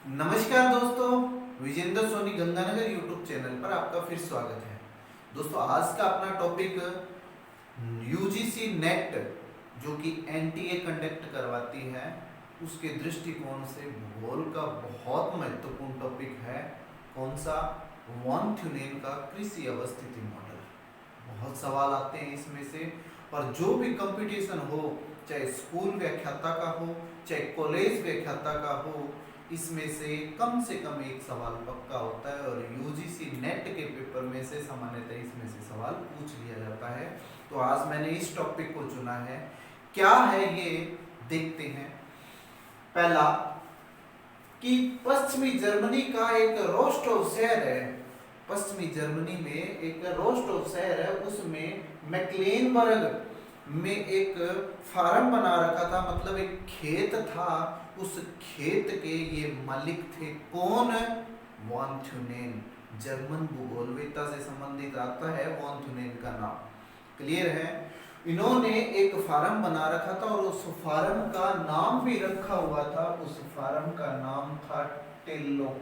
नमस्कार दोस्तों, Vijendra Soni Ganganagar YouTube channel पर आपका फिर स्वागत है। दोस्तों, आज का अपना टॉपिक यूजीसी नेट जो कि एनटीए कंडक्ट करवाती है उसके दृष्टिकोण से भूगोल का बहुत महत्वपूर्ण टॉपिक है। कौन सा? वॉन थ्यूनेन का कृषि अवस्थिति मॉडल। बहुत सवाल आते हैं इसमें से, और जो भी कंपटीशन हो, चाहे स्कूल व्याख्याता का हो चाहे कॉलेज व्याख्याता का हो, इसमें से कम एक सवाल पक्का होता है। और यूजीसी नेट के पेपर में से सामान्यतः इसमें से सवाल पूछ लिया जाता है। तो आज मैंने इस टॉपिक को चुना है। क्या है ये देखते हैं। पहला कि पश्चिमी जर्मनी का एक रोस्टोव शहर है। पश्चिमी जर्मनी में एक रोस्टोव शहर है, उसमें मैक्लेनबर्ग में एक फार्म बना रखा था, मतलब एक खेत था। उस खेत के ये मालिक थे कौन? Von Thünen. जर्मन भूगोलवेत्ता से संबंधित आता है वॉन थ्यूनेन का नाम। क्लियर है? इन्होंने एक फार्म बना रखा था और उस फार्म का नाम भी रखा हुआ था। उस फार्म का नाम था टेल्लो।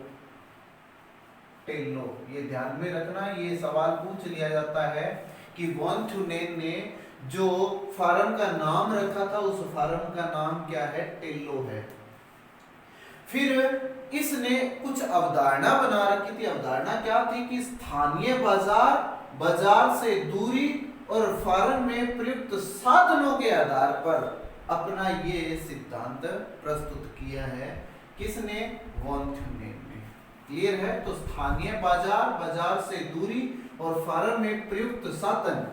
टेल्लो, ये ध्यान में रखना, ये सवाल पूछ लिया जाता है कि वॉन थ्यूनेन ने जो फार्म का नाम रखा था उस फार्म का नाम क्या है? टेल्लो है। फिर इसने कुछ अवधारणा बना रखी थी। अवधारणा क्या थी कि स्थानीय बाजार से दूरी और फार्म में प्रयुक्त साधनों के आधार पर अपना ये सिद्धांत प्रस्तुत किया है। किसने? वॉन थ्यूनेन ने। क्लियर है? तो स्थानीय बाजार से दूरी और फार्म में प्रयुक्त साधन,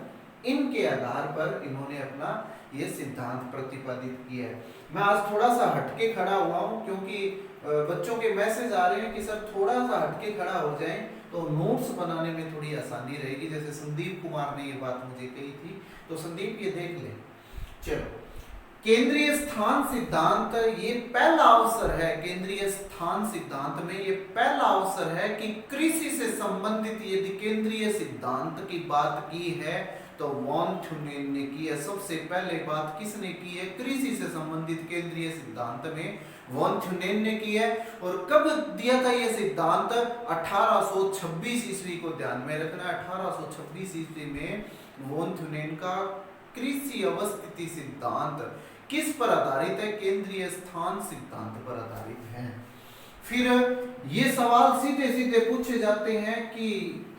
इनके आधार पर इन्होंने अपना ये सिद्धांत प्रतिपादित किया है। मैं आज थोड़ा सा हटके खड़ा हुआ हूँ क्योंकि बच्चों के मैसेज आ रहे हैं कि सर थोड़ा सा हटके खड़ा हो जाएं तो नोट्स बनाने में थोड़ी आसानी रहेगी। जैसे संदीप कुमार ने ये बात मुझे कही थी, तो संदीप ये देख ले। चलो, केंद्रीय स्थान सिद्धांत, ये पहला अवसर है। केंद्रीय स्थान सिद्धांत में ये पहला अवसर है कि कृषि से संबंधित यदि केंद्रीय सिद्धांत की बात की है तो वॉन थ्यूनेन ने की है। सबसे पहले बात किसने की है? कृषि से संबंधित केंद्रीय सिद्धांत में वॉन थ्यूनेन ने की है। और कब दिया था यह सिद्धांत? 1826 ईस्वी को ध्यान में रखना। 1826 ईस्वी में वॉन थ्यूनेन का कृषि अवस्थिति सिद्धांत किस पर आधारित है? केंद्रीय स्थान सिद्धांत पर आधारित है। फिर ये सवाल सीधे सीधे पूछे जाते हैं कि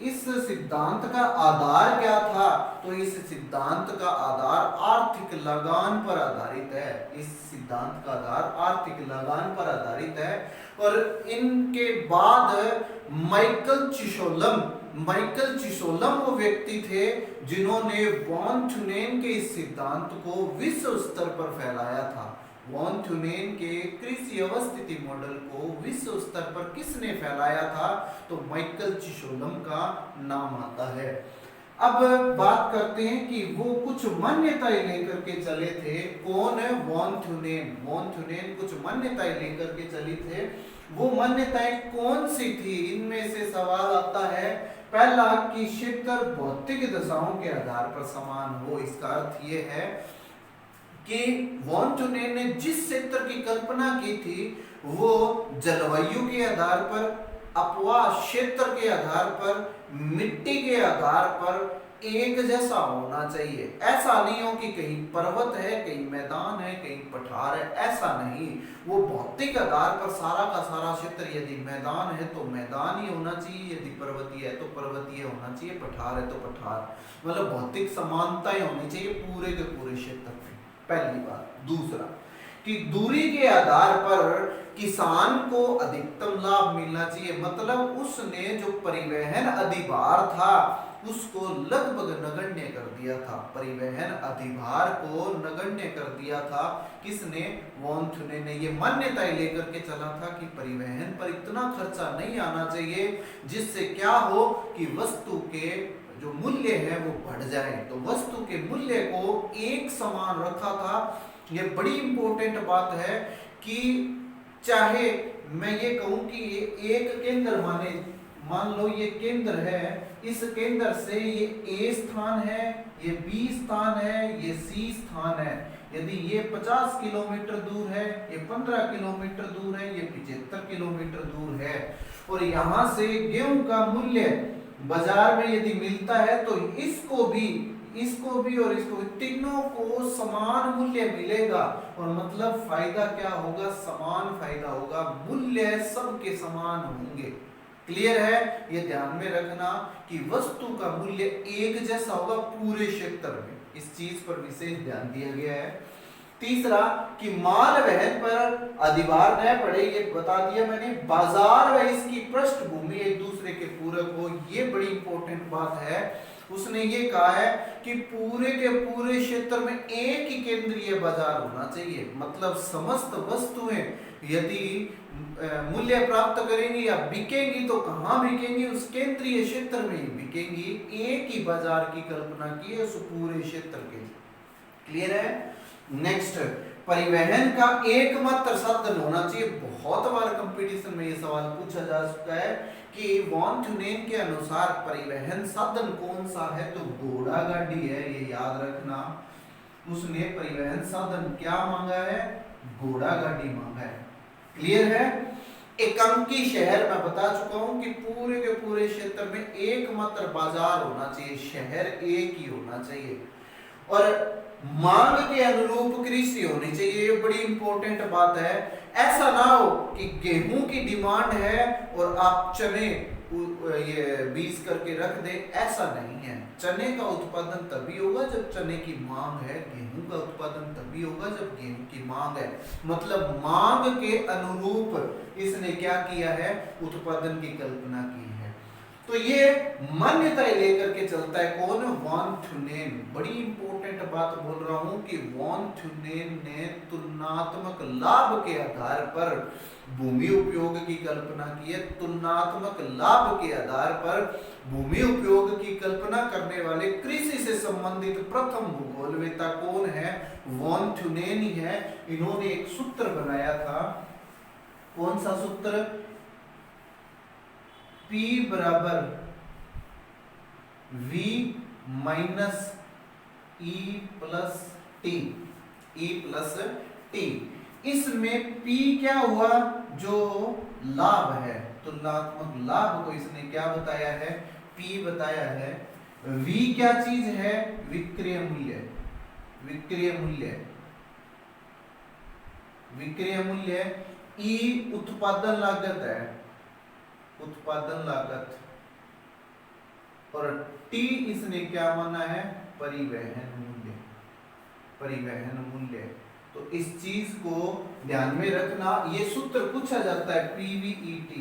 इस सिद्धांत का आधार क्या था? तो इस सिद्धांत का आधार आर्थिक लगान पर आधारित है। इस सिद्धांत का आधार आर्थिक लगान पर आधारित है। और इनके बाद माइकल चिशोलम वो व्यक्ति थे जिन्होंने वॉन थ्यूनेन के इस सिद्धांत को विश्व स्तर पर फैलाया था। वॉन थ्यूनेन के कृषि अवस्थिति मॉडल को विश्व स्तर पर किसने फैलाया था? तो माइकल चिशोलम का नाम आता है। अब बात करते हैं कि वो कुछ मान्यताएं लेकर के चले थे। कौन है? Von Thünen. वॉन थ्यूनेन कुछ मान्यताएं लेकर के चले थे। वो मान्यताएं कौन सी थी? इनमें से सवाल आता है। पहला कि क्षेत्र भौतिक दशाओं के आधार पर समान हो। इसका अर्थ ये है कि वॉन थ्यूनेन ने जिस क्षेत्र की कल्पना की थी वो जलवायु के आधार पर, अपवाह क्षेत्र के आधार पर, मिट्टी के आधार पर एक जैसा होना चाहिए। ऐसा नहीं हो कि कहीं पर्वत है, कहीं मैदान है, कहीं पठार है, ऐसा नहीं। वो भौतिक आधार पर सारा का सारा क्षेत्र, यदि मैदान है तो मैदान ही होना चाहिए, यदि पर्वतीय है तो पर्वतीय होना चाहिए, पठार है तो पठार, मतलब भौतिक समानताएं होनी चाहिए पूरे के पूरे क्षेत्र में। पहली बात। दूसरा कि दूरी के आधार पर किसान को अधिकतम लाभ मिलना चाहिए, मतलब उसने जो परिवहन अधिभार था उसको लगभग नगण्य कर दिया था। परिवहन अधिभार को नगण्य कर दिया था। किसने? वॉन थ्यूनेन ने। ये मान्यताएं लेकर के चला था कि परिवहन पर इतना खर्चा नहीं आना चाहिए जिससे क्या हो कि वस्तु के जो मूल्य है वो बढ़ जाए। तो वस्तु के मूल्य को एक समान रखा था। ये बड़ी इंपॉर्टेंट बात है कि चाहे मैं ये कहूं कि ये एक केंद्र मान लो ये केंद्र है, इस केंद्र से ये ए स्थान है, ये बी स्थान है, ये सी स्थान है। यदि ये 50 किलोमीटर दूर है, ये 15 किलोमीटर दूर है, ये 75 किलोमीटर दूर है, और यहाँ से गेहूं का मूल्य बाजार में यदि मिलता है तो इसको भी और इसको भी, तीनों को समान मूल्य मिलेगा, और मतलब फायदा क्या होगा, समान फायदा होगा, मूल्य सबके समान होंगे। क्लियर है? ये ध्यान में रखना कि वस्तु का मूल्य एक जैसा होगा पूरे क्षेत्र में, इस चीज पर विशेष ध्यान दिया गया है। तीसरा कि माल वहन पर अधिभार न पड़े, ये बता दिया मैंने। बाजार व इसकी पृष्ठभूमि एक दूसरे के पूरक हो, ये बड़ी इंपॉर्टेंट बात है। उसने ये कहा है कि पूरे के पूरे क्षेत्र में एक ही केंद्रीय बाजार होना चाहिए, मतलब समस्त वस्तुएं यदि मूल्य प्राप्त करेंगी या बिकेंगी तो कहां बिकेंगी, उस केंद्रीय क्षेत्र में ही बिकेंगी। एक ही बाजार की कल्पना की है उस पूरे क्षेत्र के लिए। क्लियर है? नेक्स्ट, परिवहन का एकमात्र साधन होना चाहिए। बहुत बार कंपटीशन में ये सवाल पूछा जा चुका है कि वॉन थ्यूनेन के अनुसार परिवहन साधन कौन सा है, तो घोड़ा गाड़ी है, ये याद रखना। उसने परिवहन साधन क्या मांगा है, घोड़ा गाड़ी मांगा है। क्लियर है? एकांकी शहर मैं बता चुका हूं कि पूरे के पूरे क्षेत्र में एकमात्र बाजार होना चाहिए, शहर एक ही होना चाहिए, और मांग के अनुरूप कृषि होनी चाहिए। ये बड़ी इंपॉर्टेंट बात है। ऐसा ना हो कि गेहूं की डिमांड है और आप चने ये बीज करके रख दे, ऐसा नहीं है। चने का उत्पादन तभी होगा जब चने की मांग है, गेहूं का उत्पादन तभी होगा जब गेहूं की मांग है। मतलब मांग के अनुरूप इसने क्या किया है, उत्पादन की कल्पना की है। तो ये मान्यताएं लेकर के चलता है कौन, वॉन थ्यूनेन। बड़ी इंपॉर्टेंट बात बोल रहा हूं कि वॉन थ्यूनेन ने तुलनात्मक लाभ के आधार पर भूमि उपयोग की कल्पना की है। तुलनात्मक लाभ के आधार पर भूमि उपयोग की कल्पना करने वाले कृषि से संबंधित प्रथम भूगोलवेत्ता कौन है, वॉन थ्यूनेन ही है। इन्होंने एक सूत्र बनाया था, कौन सा सूत्र, P बराबर V minus E plus T, E plus T. इसमें P क्या हुआ, जो लाभ है, तुलनात्मक लाभ को इसने क्या बताया है, P बताया है। V क्या चीज है, विक्रय मूल्य, विक्रय मूल्य, विक्रय मूल्य। E उत्पादन लागत है, उत्पादन लागत, और T इसने क्या माना है, परिवहन मूल्य, परिवहन मूल्य। तो इस चीज को ध्यान में रखना। ये सूत्र पूछा जाता है PVET,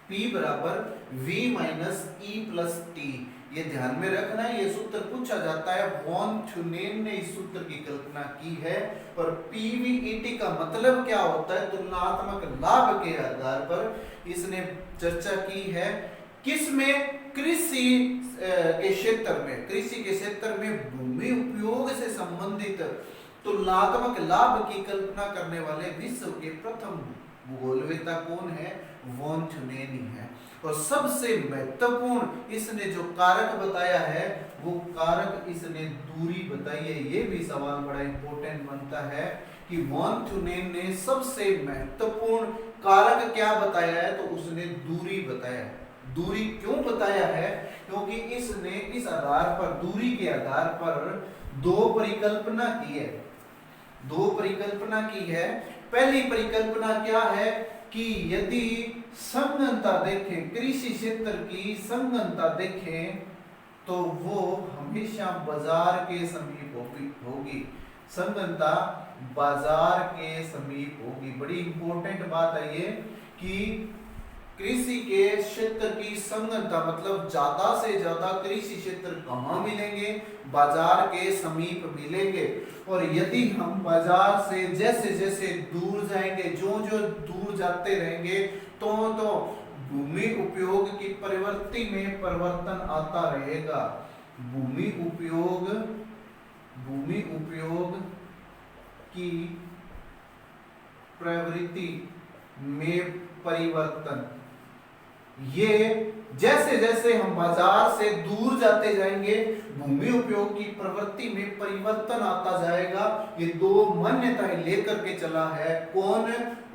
P बराबर V minus E plus T, ये ध्यान में रखना है। ये सूत्र पूछा जाता है, वॉन थ्यूनेन ने इस सूत्र की कल्पना की है। और PVET का मतलब क्या होता है, तुलनात्मक लाभ के आधार पर इसने चर्चा की है। किसमें, कृषि के क्षेत्र में, कृषि के क्षेत्र में भूमि उपयोग से संबंधित तुलनात्मक लाभ की कल्पना करने वाले विश्व के प्रथम भूगोलवेत्ता कौन है, वॉन थ्यूनेन ही है। और सबसे महत्वपूर्ण इसने जो कारक बताया है, वो कारक इसने दूरी बताई है। ये भी सवाल बड़ा इंपॉर्टेंट बनता है कि वॉन थ्यूनेन ने सबसे महत्वपूर्ण कारक क्या बताया है, तो उसने दूरी बताया है। दूरी क्यों बताया है, क्योंकि इसने इस आधार पर, दूरी के आधार पर दो परिकल्पना की है, दो परिकल्पना की है। पहली परिकल्पना क्या है कि यदि संगनता देखें, कृषि क्षेत्र की संगनता देखें, तो वो हमेशा बाजार के समीप होगी। संगनता बाजार के समीप होगी। बड़ी इंपॉर्टेंट बात है ये कि कृषि के क्षेत्र की संगनता मतलब ज्यादा से ज्यादा कृषि क्षेत्र कहाँ मिलेंगे, बाजार के समीप मिलेंगे। और यदि हम बाजार से जैसे जैसे दूर जाएंगे, जो जो दूर जाते रहेंगे, तो भूमि उपयोग की प्रवृत्ति में परिवर्तन आता रहेगा। भूमि उपयोग की प्रवृत्ति में परिवर्तन ये जैसे जैसे हम बाजार से दूर जाते जाएंगे, भूमि उपयोग की प्रवृत्ति में परिवर्तन आता जाएगा। ये दो मान्यताएं लेकर के चला है कौन?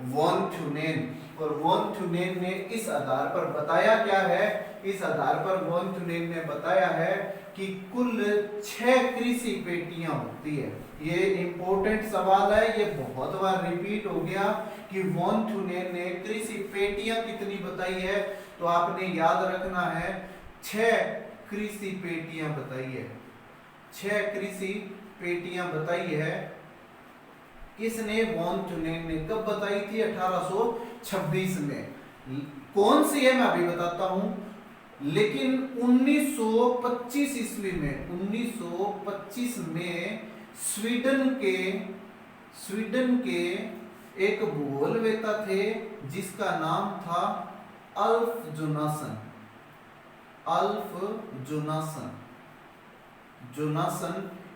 Von Thunen. और वॉन थ्यूनेन ने इस आधार पर बताया क्या है? इस आधार पर वॉन थ्यूनेन ने बताया है कि कुल 6 कृषि पेटियां होती है। ये इंपॉर्टेंट सवाल है, ये बहुत बार रिपीट हो गया कि वॉन थ्यूनेन ने कृषि पेटियां कितनी बताई है, तो आपने याद रखना है 6 कृषि पेटियां बताई है। 6 कृषि पेटियां बताई है। किसने? वॉन थ्यूनेन ने। कब बताई थी? 1826 में। कौन सी है मैं अभी बताता हूं। लेकिन 1925 ईस्वी में, 1925 में स्वीडन के एक भूगोलवेत्ता थे जिसका नाम था अल्फ जोनासन।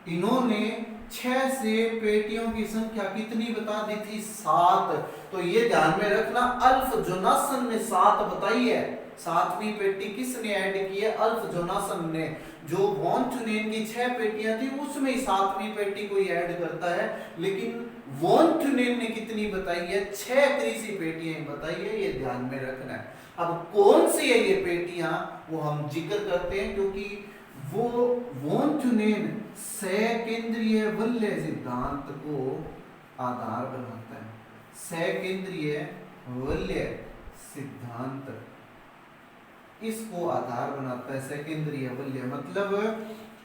इन्होंने 6 से पेटियों की संख्या कितनी बता दी थी? 7। तो ये ध्यान में रखना, अल्फ जोनासन ने 7 बताई है। 7वीं पेटी किसने ऐड की है? अल्फ जोनासन ने। जो वॉन थ्यूनेन की 6 पेटियां थी उसमें 7वीं पेटी को ऐड करता है, लेकिन वॉन थ्यूनेन ने कितनी बताई है? 6 कृषि पेटियां बताई है, ये ध्यान में रखना है। अब कौन सी है ये पेटियां, वो हम जिक्र करते हैं, क्योंकि वो वॉन थ्यूनेन सकेंद्रीय वलय सिद्धांत को आधार बनाता है। सकेंद्रीय वलय सिद्धांत इसको आधार बनाता है। सकेंद्रीय वलय मतलब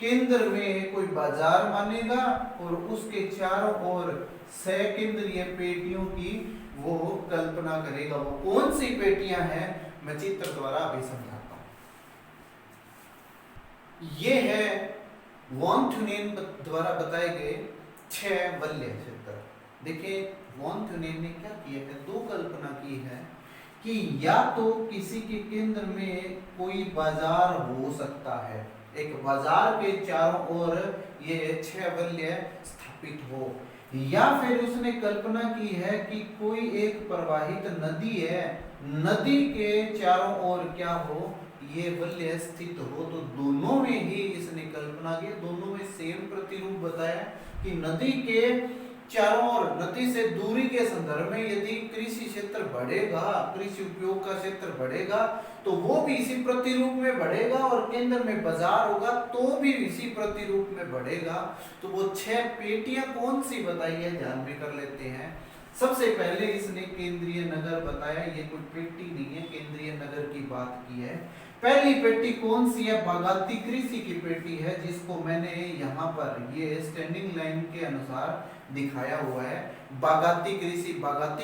केंद्र में कोई बाजार मानेगा और उसके चारों ओर सकेंद्रीय पेटियों की वो कल्पना करेगा। वो कौन सी पेटियां हैं, मैं चित्र द्वारा अभी समझाता हूं। ये है वॉन थ्यूनेन द्वारा बताए गए 6 वलय क्षेत्र। देखिए वॉन थ्यूनेन ने क्या किया है? 2 कल्पना की है कि या तो किसी के केंद्र में कोई बाजार हो सकता है, एक बाजार के चारों ओर ये 6 वलय स्थापित हो, या फिर उसने कल्पना की है कि कोई एक प्रवाहित नदी है, नदी के चारों ओर क्या हो? ये वलय स्थित हो। तो दोनों में ही इसने कल्पना की, दोनों में सेम प्रतिरूप बताया कि नदी के चारों ओर, नदी से दूरी के संदर्भ में यदि कृषि क्षेत्र बढ़ेगा, कृषि उपयोग का क्षेत्र बढ़ेगा, तो वो भी इसी प्रतिरूप में बढ़ेगा, और केंद्र में बाजार होगा तो भी इसी प्रतिरूप में बढ़ेगा। तो वो 6 पेटियां कौन सी बताई है, ध्यान में कर लेते हैं। सबसे पहले इसने केंद्रीय नगर बताया, ये कोई पेटी नहीं है, केंद्रीय नगर की बात की है। पहली पेटी कौन सी है? बागाती कृषि की पेटी है, जिसको मैंने यहाँ पर ये स्टैंडिंग लाइन के अनुसार दिखाया हुआ है। बागाती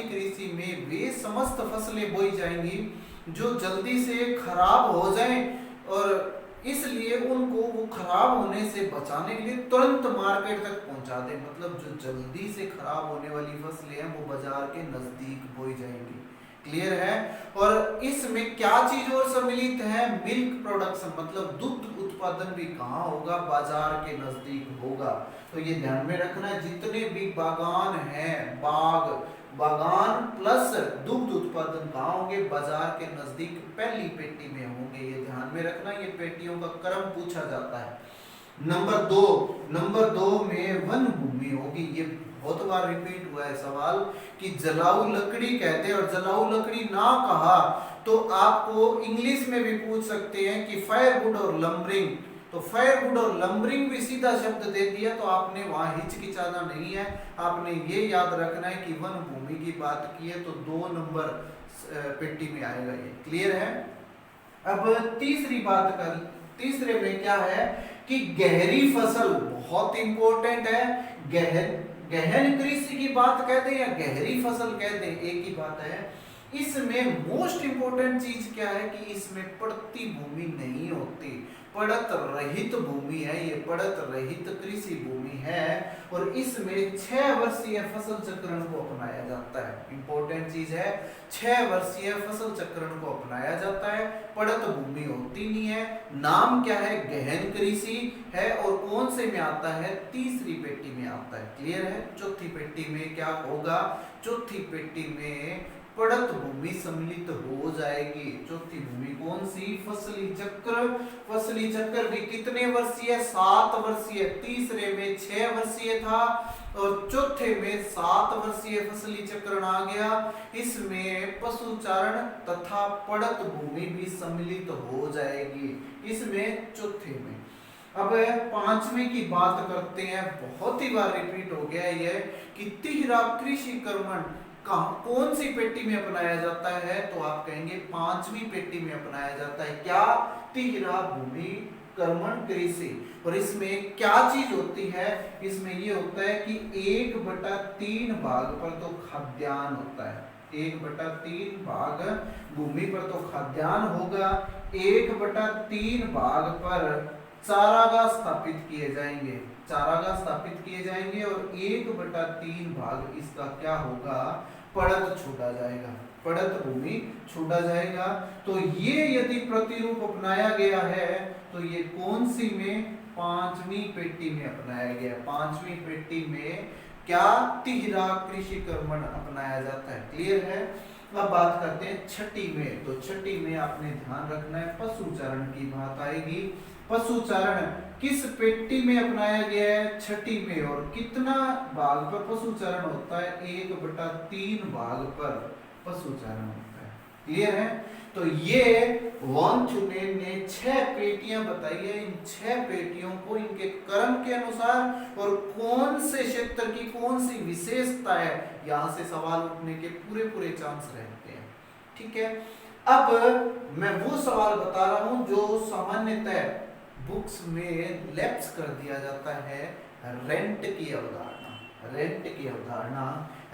कृषि में वे समस्त फसलें बोई जाएंगी जो जल्दी से खराब हो जाएं, और इसलिए उनको वो खराब होने से बचाने के लिए तुरंत मार्केट तक पहुंचा दें। मतलब जो जल्दी से खराब होने वाली फसलें हैं वो बाजार के नजदीक बोई जाएंगी। क्लियर है? और इसमें क्या चीज और सम्मिलित है? मिल्क प्रोडक्शन, मतलब दुग्ध उत्पादन भी कहाँ होगा? बाजार के नजदीक होगा। तो ये ध्यान में रखना है, जितने भी बागान हैं, बागान प्लस दुग्ध उत्पादन कहाँ होंगे? बाजार के नजदीक पहली पेटी में होंगे। ये ध्यान में रखना, ये पेटियों का क्रम पूछा जाता है। नंबर 2 में वन भूमि होगी। ये बहुत बार रिपीट हुआ है सवाल कि जलाऊ लकड़ी कहते हैं, और जलाऊ लकड़ी ना कहा तो आपको इंग्लिश में भी पूछ सकते हैं कि फायरवुड और लंबरिंग। तो फायरवुड और लंबरिंग भी सीधा शब्द दे दिया, तो आपने वहां हिचकिचाना नहीं है। आपने ये याद रखना है कि वन भूमि की बात की है तो 2 नंबर पेटी में आएगा ये। क्लियर है? अब तीसरे में क्या है कि गहरी फसल बहुत इंपॉर्टेंट है। गहन कृषि की बात कहते हैं या गहरी फसल कहते हैं, एक ही बात है। इसमें मोस्ट इंपोर्टेंट चीज क्या है कि इसमें पड़ती भूमि नहीं होती, पड़त रहित भूमि है, ये पड़त रहित कृषि भूमि है, और इसमें 6 वर्षीय फसल चक्रण को अपनाया जाता है। इंपॉर्टेंट चीज है, 6 वर्षीय फसल चक्रण को अपनाया जाता है, पड़त भूमि होती नहीं है। नाम क्या है? गहन कृषि है, और कौन से में आता है? तीसरी पेटी में आता है। क्लियर है? चौथी पेटी में क्या होगा? चौथी पेटी में पड़त भूमि सम्मिलित हो जाएगी। चौथी भूमि कौन सी? फसली चक्र। फसली चक्र भी कितने वर्षीय? 7 वर्षीय। तीसरे में 6 वर्षीय था और चौथे में 7 वर्षीय फसली चक्र आ गया। इसमें पशुचारण तथा पड़त भूमि भी सम्मिलित हो जाएगी इसमें चौथे में। अब पांचवें की बात करते हैं। बहुत ही बार रिपीट हो गया यह कि तिहरा कृषि कर्मण कौन सी पेटी में अपनाया जाता है? तो आप कहेंगे पांचवी पेटी में अपनाया जाता है। क्या? तिहरा भूमि कर्मण कृषि। और इसमें क्या चीज होती है? इसमें ये होता है कि 1/3 भाग पर तो खाद्यान्न होता है। 1/3 भाग भूमि पर तो खाद्यान्न होगा, 1/3 भाग पर चारागाह स्थापित किए जाएंगे। चारागाह स्थापित किए जाएंगे और 1/3 भाग इसका क्या होगा? पड़त छोड़ा जाएगा। पड़त भूमि छोड़ा जाएगा। तो ये यदि प्रतिरूप अपनाया गया है तो ये कौन सी में? पांचवी पेटी में अपनाया गया। पांचवी पेटी में क्या? तिहरा कृषि कर्मण अपनाया जाता है। क्लियर है? अब बात करते हैं छठी में। तो छठी में आपने ध्यान रखना है पशुचारण की बात आएगी। पशुचारण किस पेटी में अपनाया गया है? छठी में। और कितना भाग पर पशुचारण होता है? 1/3 भाग पर पशुचारण होता है। क्लियर है? तो ये वॉन थ्यूनेन ने 6 पेटियां बताई है। इन 6 पेटियों को इनके क्रम के अनुसार और कौन से क्षेत्र की कौन सी विशेषता है, यहां से सवाल उठने के पूरे चांस रहते हैं। ठीक है? अब मैं वो सवाल बता रहा हूं जो सामान्यतः बुक्स में लैप्स कर दिया जाता है। रेंट की अवधारणा। रेंट की अवधारणा।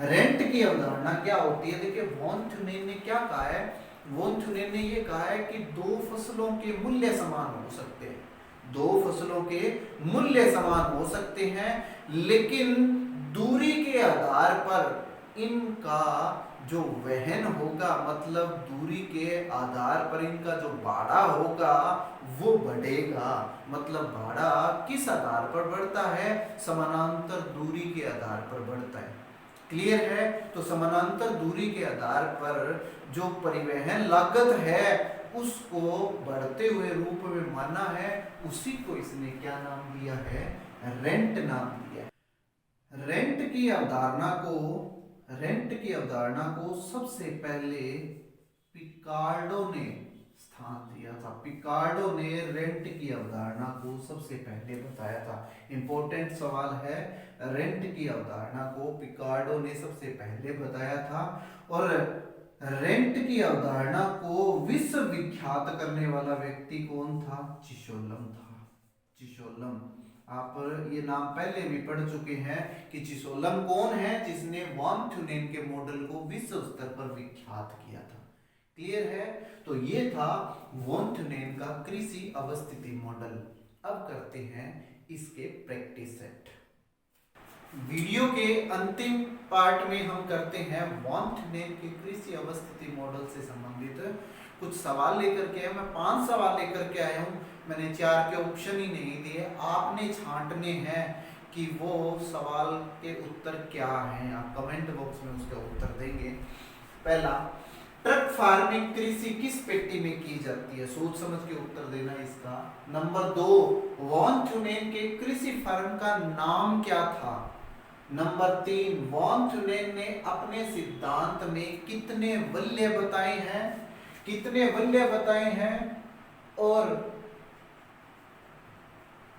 रेंट की अवधारणा क्या होती है? देखिए वॉन थ्यूनेन ने क्या कहा है? वॉन थ्यूनेन ने ये कहा है कि 2 फसलों के मूल्य समान हो सकते हैं। 2 फसलों के मूल्य समान हो सकते हैं, लेकिन दूरी के आधार पर इनका जो वहन होगा, मतलब दूरी के आधार पर इनका जो भाड़ा होगा वो बढ़ेगा। मतलब भाड़ा किस आधार पर बढ़ता है? समानांतर दूरी के आधार पर बढ़ता है। क्लियर है? तो समानांतर दूरी के आधार पर जो परिवहन लागत है उसको बढ़ते हुए रूप में माना है। उसी को इसने क्या नाम दिया है? रेंट नाम दिया है। रेंट की अवधारणा को सबसे पहले पिकार्डो ने स्थान दिया था। पिकार्डो ने रेंट की अवधारणा को सबसे पहले बताया था। इंपॉर्टेंट सवाल है। रेंट की अवधारणा को पिकार्डो ने सबसे पहले बताया था। और रेंट की अवधारणा को विश्व विख्यात करने वाला व्यक्ति कौन था? चिशोलम था। चिशोलम। आप ये नाम पहले भी पढ़ चुके हैं कि चिशोलम कौन है? जिसने वॉन थ्यूनेन के मॉडल को विश्व स्तर पर विख्यात किया था। क्लियर है? तो ये था वॉन थ्यूनेन का कृषि अवस्थिति मॉडल। अब करते हैं इसके प्रैक्टिस सेट। वीडियो के अंतिम पार्ट में हम करते हैं वॉन थ्यूनेन के कृषि अवस्थिति मॉडल से संबंधित कुछ सवाल लेकर के आया। मैं 5 सवाल लेकर के आया हूं। मैंने 4 के ऑप्शन ही नहीं दिए। आपने छांटने हैं कि वो सवाल के उत्तर क्या हैं। आप कमेंट बॉक्स में उसका उत्तर देंगे। पहला, ट्रक फार्मिंग कृषि किस पेटी में की जाती है? सोच समझ के उत्तर देना इसका। नंबर 2, वॉन थ्यूनेन के कृषि फार्म का नाम क्या था? नंबर 3, वॉन थ्यूनेन ने अपने सिद्धांत में कितने वलय बताए हैं? कितने वलय बताए हैं और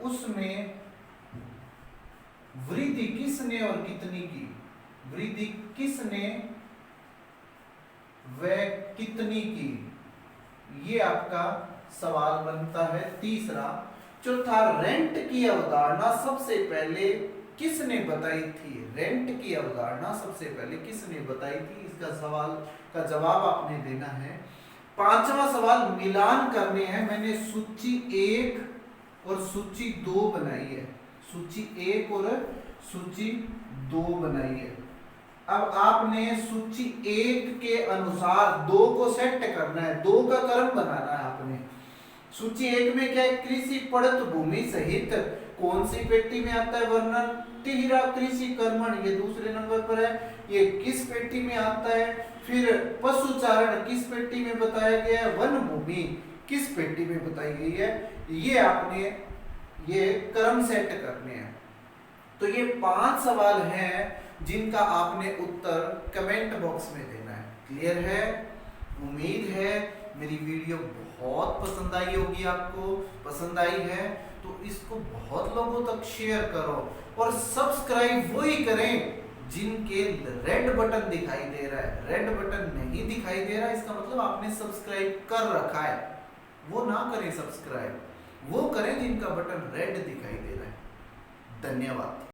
उसमें वृद्धि किसने और कितनी की? वृद्धि किसने व कितनी की? ये आपका सवाल बनता है। तीसरा, चौथा, रेंट की अवधारणा सबसे पहले किसने बताई थी? रेंट की अवधारणा सबसे पहले किसने बताई थी? इसका सवाल का जवाब आपने देना है। पांचवा सवाल मिलान करने हैं। मैंने सूची 1 और सूची 2 बनाई है। सूची 1 और सूची 2 बनाई है। अब आपने सूची 1 के अनुसार 2 को सेट करना है। 2 का क्रम बनाना है आपने। सूची 1 में क्या है? कृषि पड़त भूमि सहित कौन सी पेटी में आता है वर्णन? तिहरा कृषि कर्मण, ये दूसरे नंबर पर है। ये किस पेटी में आता है? फिर पशुचारण किस पेटी में बताया गया है, वन भूमि किस पेटी में बताई गई है। ये आपने ये क्रम सेट करने हैं। तो ये 5 सवाल हैं जिनका आपने उत्तर कमेंट बॉक्स में देना है। क्लियर है? उम्मीद है मेरी वीडियो बहुत पसंद आई होगी। आपको पसंद आई है तो इसको बहुत लोगों तक शेयर करो और सब्सक्राइब वही करें जिनके रेड बटन दिखाई दे रहा है। रेड बटन नहीं दिखाई दे रहा है इसका मतलब आपने सब्सक्राइब कर रखा है, वो ना करें सब्सक्राइब, वो करें जिनका बटन रेड दिखाई दे रहा है। धन्यवाद।